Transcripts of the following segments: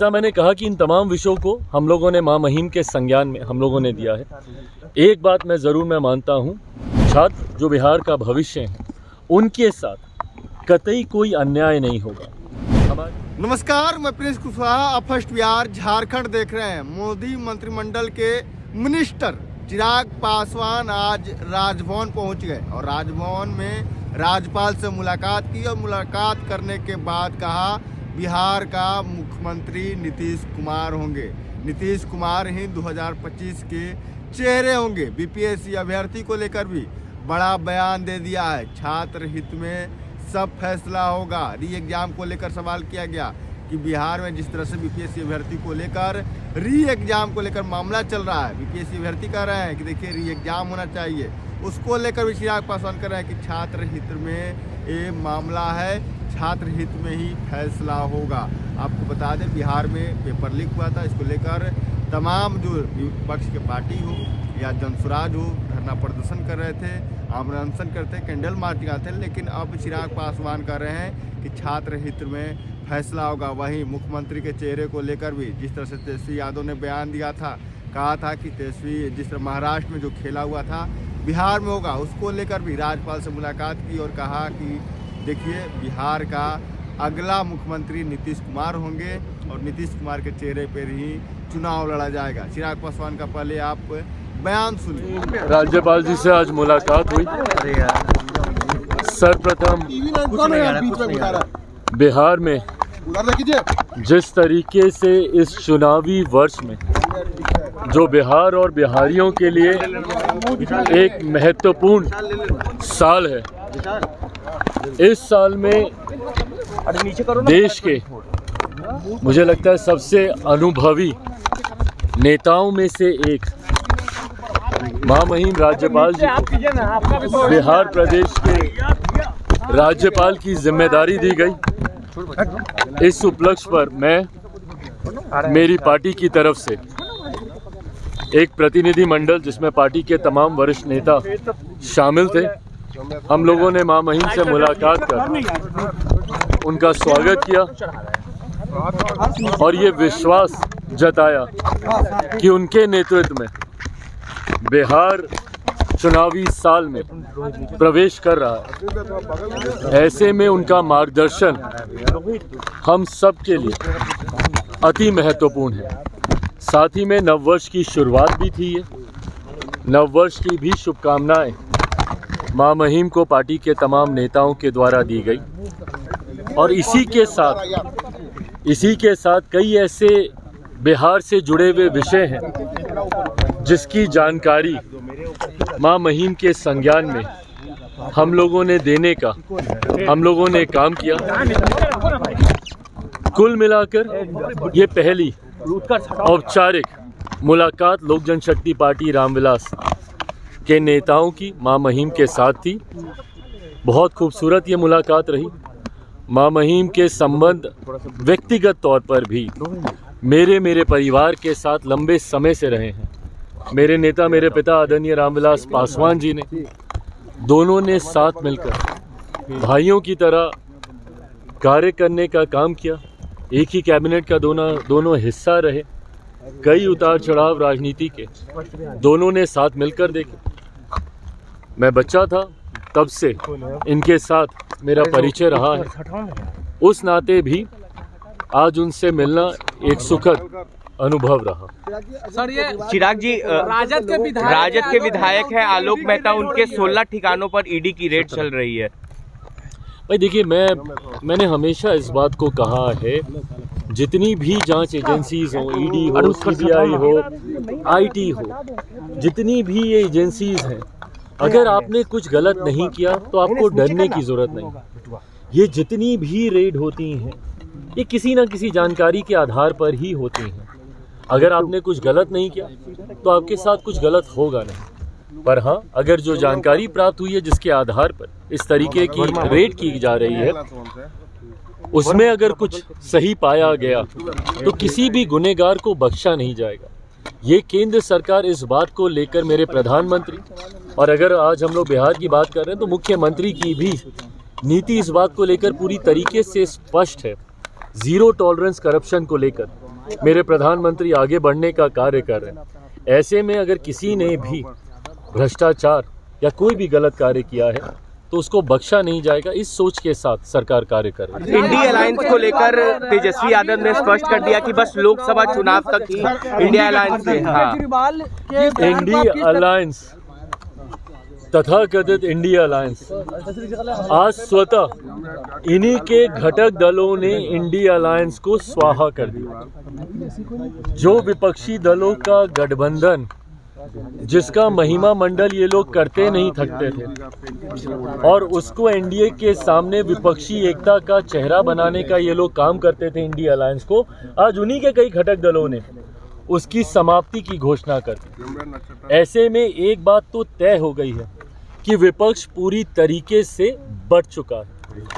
जैसा मैंने कहा कि इन तमाम विषयों को हम लोगों ने मां महिम के संज्ञान में हम लोगों ने दिया है। एक बात मैं ज़रूर मानता हूं, छात्र जो बिहार का भविष्य है उनके साथ कतई कोई अन्याय नहीं होगा। नमस्कार, मैं प्रिंस कुशवाहा। आप फर्स्ट बिहार झारखंड देख रहे हैं। मोदी मंत्रिमंडल के मिनिस्टर चिराग पासवान आज राजभवन पहुंच गए और राजभवन में राज्यपाल से मुलाकात की और मुलाकात करने के बाद कहा बिहार का मुख्यमंत्री नीतीश कुमार होंगे। नीतीश कुमार ही 2025 के चेहरे होंगे। बीपीएससी अभ्यर्थी को लेकर भी बड़ा बयान दे दिया है। छात्र हित में सब फैसला होगा। री एग्जाम को लेकर सवाल किया गया कि बिहार में जिस तरह से बीपीएससी अभ्यर्थी को लेकर री एग्जाम को लेकर मामला चल रहा है, बीपीएससी अभ्यर्थी कह रहे हैं कि देखिए री एग्जाम होना चाहिए, उसको लेकर भी चिराग पासवान कर रहे हैं कि छात्र हित में ये मामला है, छात्र हित में ही फैसला होगा। आपको बता दें बिहार में पेपर लीक हुआ था, इसको लेकर तमाम जो विपक्ष के पार्टी हो या जनसुराज हो धरना प्रदर्शन कर रहे थे, आमरण अनशन करते, कैंडल मार्च थे। लेकिन अब चिराग पासवान कर रहे हैं कि छात्र हित में फैसला होगा। वहीं मुख्यमंत्री के चेहरे को लेकर भी जिस तरह से तेजस्वी यादव ने बयान दिया था, कहा था कि तेजस्वी जिस तरह महाराष्ट्र में जो खेला हुआ था बिहार में होगा, उसको लेकर भी राज्यपाल से मुलाकात की और कहा कि देखिए बिहार का अगला मुख्यमंत्री नीतीश कुमार होंगे और नीतीश कुमार के चेहरे पर ही चुनाव लड़ा जाएगा। चिराग पासवान का पहले आप बयान सुनिए। राज्यपाल जी से आज मुलाकात हुई। सर्वप्रथम बिहार में जिस तरीके से इस चुनावी वर्ष में जो बिहार और बिहारियों के लिए एक महत्वपूर्ण साल है, इस साल में देश के मुझे लगता है सबसे अनुभवी नेताओं में से एक मां महिम राज्यपाल जी को बिहार प्रदेश के राज्यपाल की जिम्मेदारी दी गई। इस उपलक्ष्य पर मैं मेरी पार्टी की तरफ से एक प्रतिनिधि मंडल जिसमें पार्टी के तमाम वरिष्ठ नेता शामिल थे, हम लोगों ने मां महिम से मुलाकात कर उनका स्वागत किया और ये विश्वास जताया कि उनके नेतृत्व में बिहार चुनावी साल में प्रवेश कर रहा है। ऐसे में उनका मार्गदर्शन हम सब के लिए अति महत्वपूर्ण है। साथ ही में नववर्ष की शुरुआत भी थी। ये नववर्ष की भी शुभकामनाएं मां महिम को पार्टी के तमाम नेताओं के द्वारा दी गई और इसी के साथ कई ऐसे बिहार से जुड़े हुए विषय हैं जिसकी जानकारी मां महिम के संज्ञान में हम लोगों ने देने का हम लोगों ने काम किया। कुल मिलाकर ये पहली औपचारिक मुलाकात लोक जनशक्ति पार्टी रामविलास के नेताओं की मां महिम के साथ थी। बहुत खूबसूरत ये मुलाकात रही। मां महिम के संबंध व्यक्तिगत तौर पर भी मेरे परिवार के साथ लंबे समय से रहे हैं। मेरे नेता मेरे पिता आदरणीय रामविलास पासवान जी ने दोनों ने साथ मिलकर भाइयों की तरह कार्य करने का काम किया। एक ही कैबिनेट का दोनों हिस्सा रहे। कई उतार चढ़ाव राजनीति के दोनों ने साथ मिलकर देखे। मैं बच्चा था तब से इनके साथ मेरा परिचय रहा है। उस नाते भी आज उनसे मिलना एक सुखद अनुभव रहा। सर, ये चिराग जी राजद के विधायक है आलोक मेहता, उनके 16 ठिकानों पर ईडी की रेड चल रही है। भाई देखिए, मैंने हमेशा इस बात को कहा है, जितनी भी जांच एजेंसीज हो, ईडी हो, सीबीआई हो, आईटी हो, जितनी भी ये एजेंसीज हैं, अगर आपने कुछ गलत नहीं किया तो आपको डरने की जरूरत नहीं। ये जितनी भी रेड होती हैं ये किसी ना किसी जानकारी के आधार पर ही होती हैं। अगर आपने कुछ गलत नहीं किया तो आपके साथ कुछ गलत होगा नहीं। पर हाँ, अगर जो जानकारी प्राप्त हुई है जिसके आधार पर इस तरीके की रेड की जा रही है, उसमें अगर कुछ सही पाया गया तो किसी भी गुनहगार को बख्शा नहीं जाएगा। ये केंद्र सरकार इस बात को लेकर, मेरे प्रधानमंत्री, और अगर आज हम लोग बिहार की बात कर रहे हैं तो मुख्यमंत्री की भी नीति इस बात को लेकर पूरी तरीके से स्पष्ट है। जीरो टॉलरेंस करप्शन को लेकर मेरे प्रधानमंत्री आगे बढ़ने का कार्य कर रहे हैं। ऐसे में अगर किसी ने भी भ्रष्टाचार या कोई भी गलत कार्य किया है तो उसको बख्शा नहीं जाएगा। इस सोच के साथ सरकार कार्य कर रही है। इंडिया अलायंस को लेकर तेजस्वी यादव ने स्पष्ट कर दिया कि बस लोकसभा चुनाव तक ही इंडिया अलायंस से। हाँ। इंडिया अलायंस, तथाकथित इंडिया अलायंस, आज स्वतः इन्हीं के घटक दलों ने इंडिया अलायंस को स्वाहा कर दिया। जो विपक्षी दलों का गठबंधन, जिसका महिमा मंडल ये लोग करते नहीं थकते थे, और उसको एनडीए के सामने विपक्षी एकता का चेहरा बनाने का ये लोग काम करते थे इंडिया अलायंस को, आज उन्हीं के कई घटक दलों ने उसकी समाप्ति की घोषणा कर दी। ऐसे में एक बात तो तय हो गई है कि विपक्ष पूरी तरीके से बढ़ चुका है,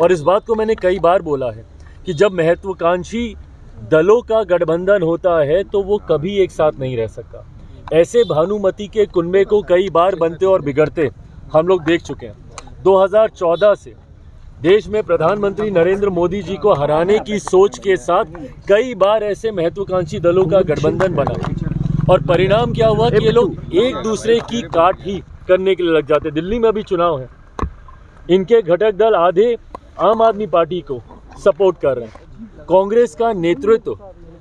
और इस बात को मैंने कई बार बोला है कि जब महत्वाकांक्षी दलों का गठबंधन होता है तो वो कभी एक साथ नहीं रह सकता। ऐसे भानुमति के कुनबे को कई बार बनते और बिगड़ते हम लोग देख चुके हैं। 2014 से देश में प्रधानमंत्री नरेंद्र मोदी जी को हराने की सोच के साथ कई बार ऐसे महत्वाकांक्षी दलों का गठबंधन बना, और परिणाम क्या हुआ कि ये लोग एक दूसरे की काट ही करने के लिए लग जाते। दिल्ली में अभी चुनाव है, इनके घटक दल आधे आम आदमी पार्टी को सपोर्ट कर रहे हैं। कांग्रेस का नेतृत्व,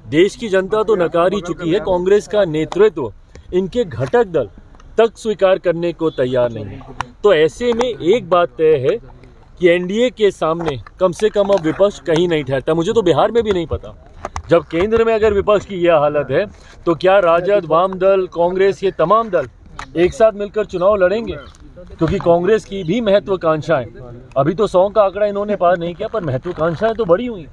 देश की जनता तो नकार ही चुकी है, कांग्रेस का नेतृत्व इनके घटक दल तक स्वीकार करने को तैयार नहीं है। तो ऐसे में एक बात तय है कि एनडीए के सामने कम से कम अब विपक्ष कहीं नहीं ठहरता। मुझे तो बिहार में भी नहीं पता, जब केंद्र में अगर विपक्ष की यह हालत है तो क्या राजद, वाम दल, कांग्रेस, ये तमाम दल एक साथ मिलकर चुनाव लड़ेंगे? क्योंकि कांग्रेस की भी महत्वाकांक्षाएं, अभी तो 100 का आंकड़ा इन्होंने पार नहीं किया, पर महत्वाकांक्षाएं तो बड़ी हुई।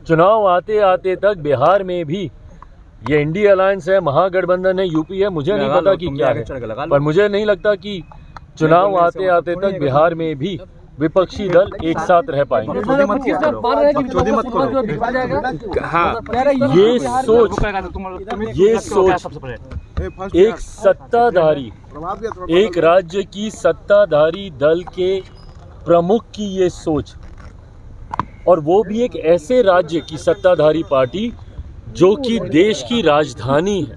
चुनाव आते आते तक बिहार में भी ये इंडिया अलायंस है, महागठबंधन है, यूपी है, मुझे नहीं पता कि क्या है, पर मुझे नहीं लगता कि चुनाव आते आते तक बिहार में भी विपक्षी दल एक साथ रह पाएंगे। हाँ। ये सोच एक सत्ताधारी, एक राज्य की सत्ताधारी दल के प्रमुख की ये सोच, और वो भी एक ऐसे राज्य की सत्ताधारी पार्टी जो कि देश की राजधानी है।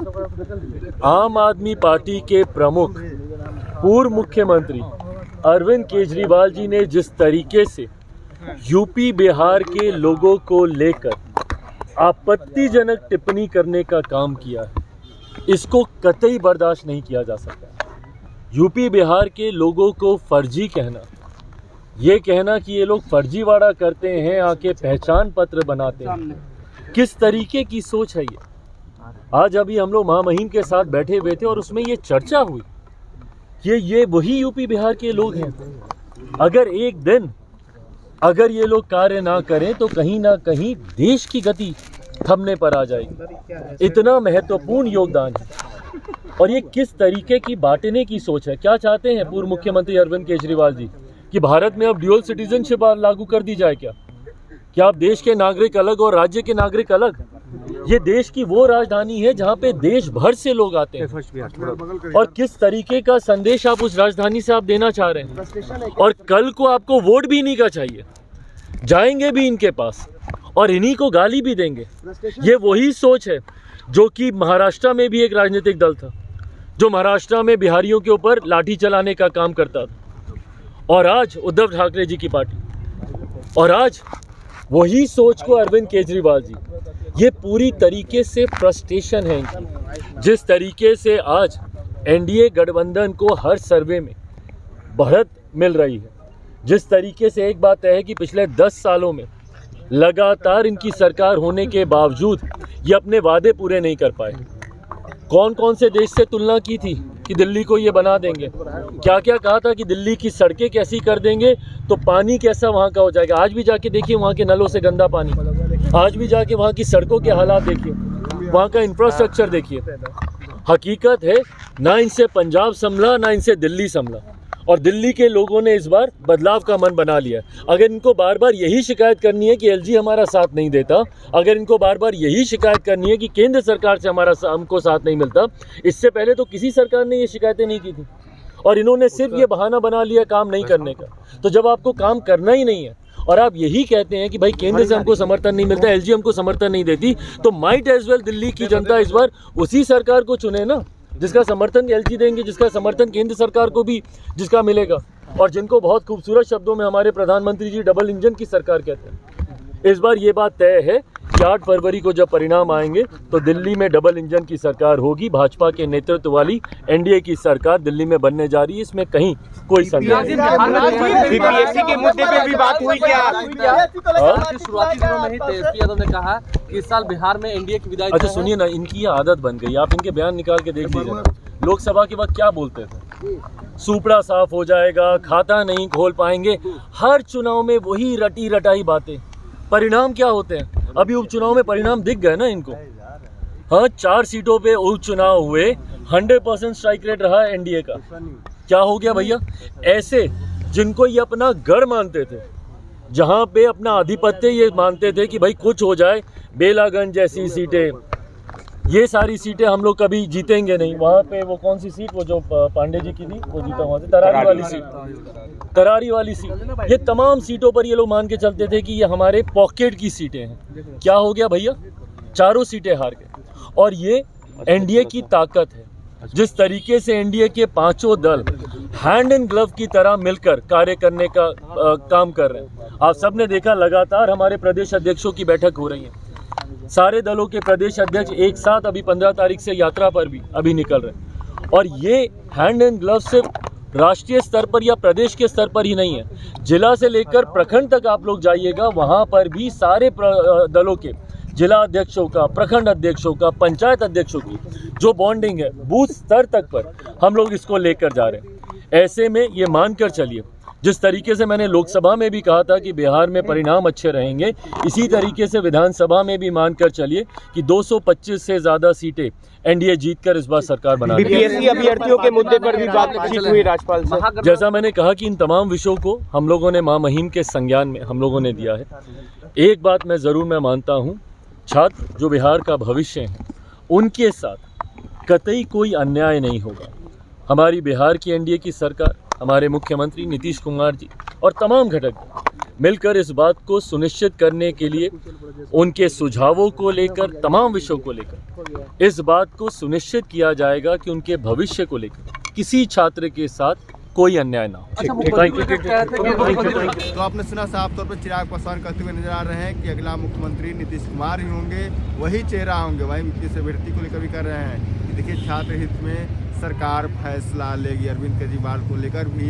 आम आदमी पार्टी के प्रमुख पूर्व मुख्यमंत्री अरविंद केजरीवाल जी ने जिस तरीके से यूपी बिहार के लोगों को लेकर आपत्तिजनक टिप्पणी करने का काम किया है, इसको कतई बर्दाश्त नहीं किया जा सकता। यूपी बिहार के लोगों को फर्जी कहना, ये कहना कि ये लोग फर्जीवाड़ा करते हैं, आके पहचान पत्र बनाते हैं, किस तरीके की सोच है ये? आज अभी हम लोग महामहिम के साथ बैठे हुए थे और उसमें ये चर्चा हुई कि ये वही यूपी बिहार के लोग हैं। अगर एक दिन अगर ये लोग कार्य ना करें तो कहीं ना कहीं देश की गति थमने पर आ जाएगी। इतना महत्वपूर्ण योगदान है, और ये किस तरीके की बांटने की सोच है? क्या चाहते हैं पूर्व मुख्यमंत्री अरविंद केजरीवाल जी कि भारत में अब ड्यूअल सिटीजनशिप लागू कर दी जाए क्या? क्या आप देश के नागरिक अलग और राज्य के नागरिक अलग? ये देश की वो राजधानी है जहाँ पे देश भर से लोग आते हैं, और किस तरीके का संदेश आप उस राजधानी से आप देना चाह रहे हैं? और कल को आपको वोट भी इन्हीं का चाहिए, जाएंगे भी इनके पास और इन्हीं को गाली भी देंगे। ये वही सोच है जो कि महाराष्ट्र में भी एक राजनीतिक दल था जो महाराष्ट्र में बिहारियों के ऊपर लाठी चलाने का काम करता था, और आज उद्धव ठाकरे जी की पार्टी, और आज वही सोच को अरविंद केजरीवाल जी, ये पूरी तरीके से फ्रस्ट्रेशन है इनकी। जिस तरीके से आज एनडीए गठबंधन को हर सर्वे में बढ़त मिल रही है, जिस तरीके से एक बात है कि पिछले 10 सालों में लगातार इनकी सरकार होने के बावजूद ये अपने वादे पूरे नहीं कर पाए। कौन कौन से देश से तुलना की थी कि दिल्ली को ये बना देंगे, क्या क्या कहा था कि दिल्ली की सड़कें कैसी कर देंगे तो पानी कैसा वहाँ का हो जाएगा। आज भी जाके देखिए वहाँ के नलों से गंदा पानी, आज भी जाके वहाँ की सड़कों के हालात देखिए, वहाँ का इंफ्रास्ट्रक्चर देखिए। हकीकत है ना इनसे पंजाब संभला ना इनसे दिल्ली संभला, और दिल्ली के लोगों ने इस बार बदलाव का मन बना लिया। अगर इनको बार बार यही शिकायत करनी है कि एलजी हमारा साथ नहीं देता, अगर इनको बार बार यही शिकायत करनी है कि केंद्र सरकार से हमको साथ नहीं मिलता, इससे पहले तो किसी सरकार ने ये शिकायतें नहीं की थी, और इन्होंने सिर्फ ये बहाना बना लिया काम नहीं करने का। तो जब आपको काम करना ही नहीं है और आप यही कहते हैं कि भाई केंद्र से हमको समर्थन नहीं मिलता, एलजी हमको समर्थन नहीं देती, तो माइट एज वेल दिल्ली की जनता इस बार उसी सरकार को चुने ना, जिसका समर्थन एलजी देंगे, जिसका समर्थन केंद्र सरकार को भी जिसका मिलेगा, और जिनको बहुत खूबसूरत शब्दों में हमारे प्रधानमंत्री जी डबल इंजन की सरकार कहते हैं। इस बार ये बात तय है कि 8 फरवरी को जब परिणाम आएंगे तो दिल्ली में डबल इंजन की सरकार होगी, भाजपा के नेतृत्व वाली एनडीए की सरकार दिल्ली में बनने जा रही है, इसमें कहीं कोई संदेह नहीं। बीपीएससी के मुद्दे पे भी बात हुई क्या? शुरुआती दिनों में ही तेजस्वी यादव ने कहा कि इस साल बिहार में एनडीए की विदाई। अच्छा सुनिए ना, इनकी ये आदत बन गई, आप इनके बयान निकाल के देख लीजिए ना, लोकसभा के बाद क्या बोलते थे, सुपड़ा साफ हो जाएगा, खाता नहीं खोल पाएंगे, हर चुनाव में वही रटी रटाई बातें। परिणाम क्या होते हैं? अभी उपचुनाव में परिणाम दिख गए ना इनको। हाँ, 4 सीटों पे उपचुनाव हुए, 100% स्ट्राइक रेट रहा एनडीए का। क्या हो गया भैया? ऐसे जिनको ये अपना गढ़ मानते थे, जहाँ पे अपना आधिपत्य ये मानते थे कि भाई कुछ हो जाए, बेलागंज जैसी सीटें, ये सारी सीटें हम लोग कभी जीतेंगे नहीं। वहाँ पे वो कौन सी सीट, वो जो पांडे जी की थी, वो जीता वहाँ से, तरारी वाली सीट, ये तमाम सीटों पर ये लोग मान के चलते थे कि ये हमारे पॉकेट की सीटें हैं। क्या हो गया भैया? 4 सीटें हार गए। और ये एनडीए की ताकत है, जिस तरीके से एनडीए के 5 दल हैंड इन ग्लव की तरह मिलकर कार्य करने का काम कर रहे हैं। आप सबने देखा, लगातार हमारे प्रदेश अध्यक्षों की बैठक हो रही है, सारे दलों के प्रदेश अध्यक्ष एक साथ अभी 15 तारीख से यात्रा पर भी अभी निकल रहे हैं। और ये हैंड इन ग्लव सिर्फ राष्ट्रीय स्तर पर या प्रदेश के स्तर पर ही नहीं है, जिला से लेकर प्रखंड तक आप लोग जाइएगा, वहाँ पर भी सारे दलों के जिला अध्यक्षों का, प्रखंड अध्यक्षों का, पंचायत अध्यक्षों की जो बॉन्डिंग है, बूथ स्तर तक पर हम लोग इसको लेकर जा रहे हैं। ऐसे में ये मानकर चलिए, जिस तरीके से मैंने लोकसभा में भी कहा था कि बिहार में परिणाम अच्छे रहेंगे, इसी तरीके से विधानसभा में भी मानकर चलिए कि 225 से ज़्यादा सीटें एनडीए जीतकर इस बार सरकार बना रही है। बीपीएससी अभ्यर्थियों के मुद्दे पर भी बातचीत हुई राज्यपाल से। जैसा मैंने कहा कि इन तमाम विषयों को हम लोगों ने मां महिम के संज्ञान में हम लोगों ने दिया है। एक बात मैं मानता हूँ, छात्र जो बिहार का भविष्य है, उनके साथ कतई कोई अन्याय नहीं होगा। हमारी बिहार की एनडीए की सरकार, हमारे मुख्यमंत्री नीतीश कुमार जी और तमाम घटक मिलकर इस बात को सुनिश्चित करने के लिए, उनके सुझावों को लेकर, तमाम विषयों को लेकर इस बात को सुनिश्चित किया जाएगा कि उनके भविष्य को लेकर किसी छात्र के साथ कोई अन्याय ना हो। तो आपने सुना, साफ तौर पर चिराग पासवान कहते हुए नजर आ रहे हैं कि अगला मुख्यमंत्री नीतीश कुमार ही होंगे, वही चेहरा होंगे। वहीं बीपीएससी अभ्यर्थी को लेकर भी कर रहे हैं कि देखिए, छात्र हित में सरकार फैसला लेगी। अरविंद केजरीवाल को लेकर भी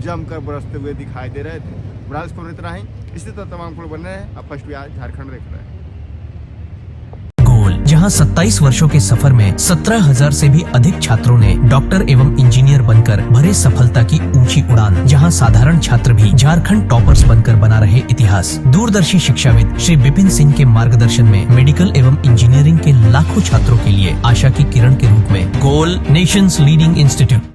जमकर बरसते हुए दिखाई दे रहे थे। बराज खबर इतना ही, इसी तरह तमाम खबर बन रहे हैं। अब फर्स्ट बिहार झारखंड देख रहे हैं। जहां 27 वर्षों के सफर में 17,000 से भी अधिक छात्रों ने डॉक्टर एवं इंजीनियर बनकर भरे सफलता की ऊंची उड़ान, जहां साधारण छात्र भी झारखंड टॉपर्स बनकर बना रहे इतिहास। दूरदर्शी शिक्षाविद श्री विपिन सिंह के मार्गदर्शन में मेडिकल एवं इंजीनियरिंग के लाखों छात्रों के लिए आशा की किरण के रूप में गोल नेशंस लीडिंग इंस्टीट्यूट